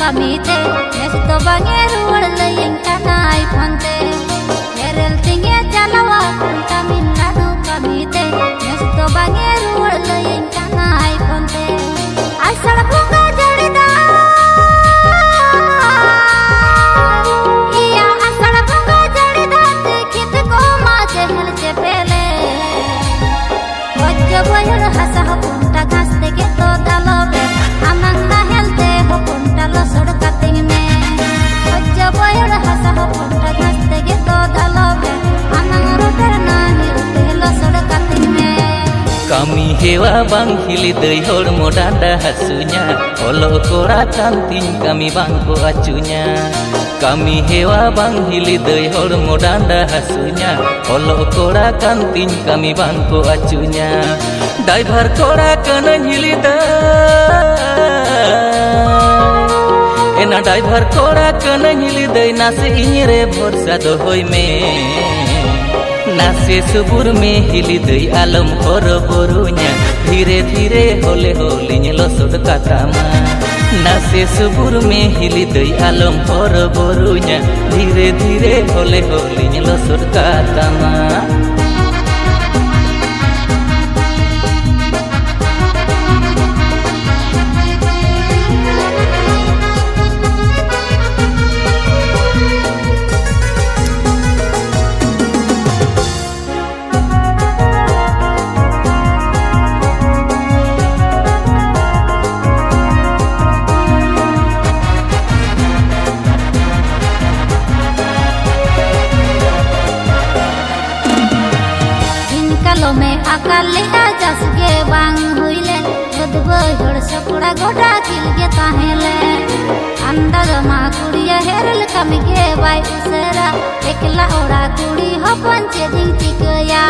kamite nesto bange ruwar laying kanai phante herel tinge jalawa Tamil Nadu kamite nesto bange ruwar laying kanai phante asal bunga jarida iya asal bunga jarida dekhit ko ma jehel che pele wajja boyar hasa punta ghas teke to dalobe amang na helte ho punta lo sod kating me wajja boyar hasa punta ghas teke to dalobe amang roter na helte lo sod kating me kami hewa bang hili deui hormo dada hasunya olo kora kanting kami bangko acunya kami hewa bang hili deui hormo dada hasunya olo kora kanting kami bangko acunya driver kora kana hili deui ena driver kora kana hili deui nase inyre bhorsa dohoi me नासे सुबुर में हिली दई आलम हर बरुnya धीरे धीरे होले होली लसोड कातामा नासे सुबुर में हिली दई आलम हर बरुnya धीरे धीरे होले होली लसोड कातामा कालो में अकाल जस के बांग हुईले गदबो हड़ सकुड़ा गोटा किल के ताहेले अंदाज मा कुड़िया हेरल कम के बाई उसरा एकला ओड़ा कुड़ी हो पंचे दिन टिकया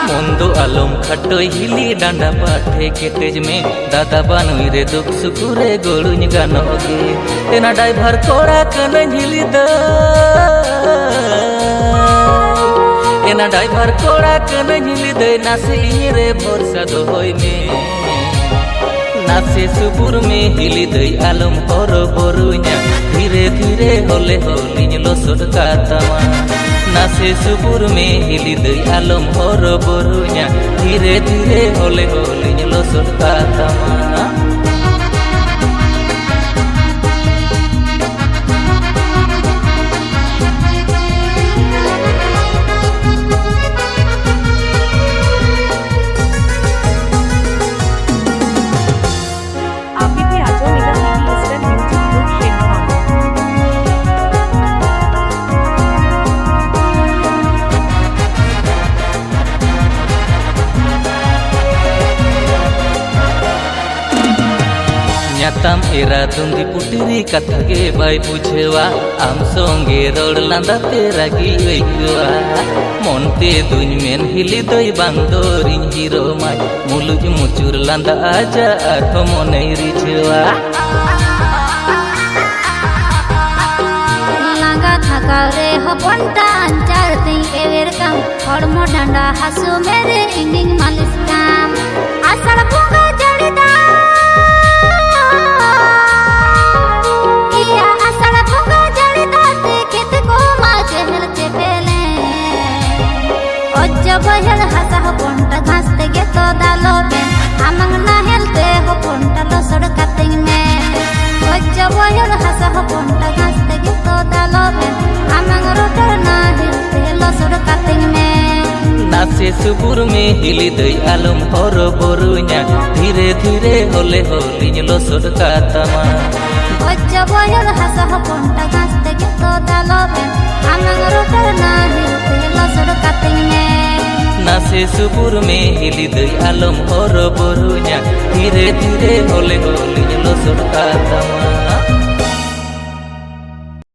मोंदो आलम खटो हिली डांडा पाठे केटेज में दादा बानुई रे दुख सुकुरे गोलुñ गानोगे तेना ड्राइवर कोड़ा कन हिली द एना ड्राइवर कोड़ा कन हिली दे नासे इरे भरोसा दोहई में नासे सुबुर में हिली दई आलम हर बरुnya धीरे धीरे होले होली लसोड कातामा नासे सुबुर में हिली दई आलम हर बरुnya धीरे धीरे होले होली लसोड कातामा ᱧᱟᱛᱟᱢ एरा दुंगी पुटिरी कथा के बाई बुझेवा आम संगे रोड लांदा तेरा गी अइकवा मोनते दुñ मेन हिली दई बांदोरिñ हिरो माय मुलुज मुचुर लांदा आजा आठो मनै रिझेवा लांगा थाका रे हपनटा अंचार तिं एवेर काम हड़मो डांडा हासु मेरे इंगिंग मालिश काम आषाढ़ भोगा जड़ीदा बहल हसा हो पंटा घास तेगे तो दालोबे आमंग ना हेलते हो पंटा लसोड कातिंग में वज्जा बहल हसा हो पंटा घास तेगे तो दालोबे आमंग रोटर ना हेलते लसोड कातिंग में नासे सुबुर में हिली दई आलम हर बरुnya धीरे धीरे होले होली लसोड कातामा वज्जा बहल हसा हो पंटा घास तेगे तो दालोबे आमंग रोटर ना हेलते लसोड कातिंग में नासे सुबुर में हिली दई आलम हर बरुnya धीरे धीरे होले होली लसोड कातामा।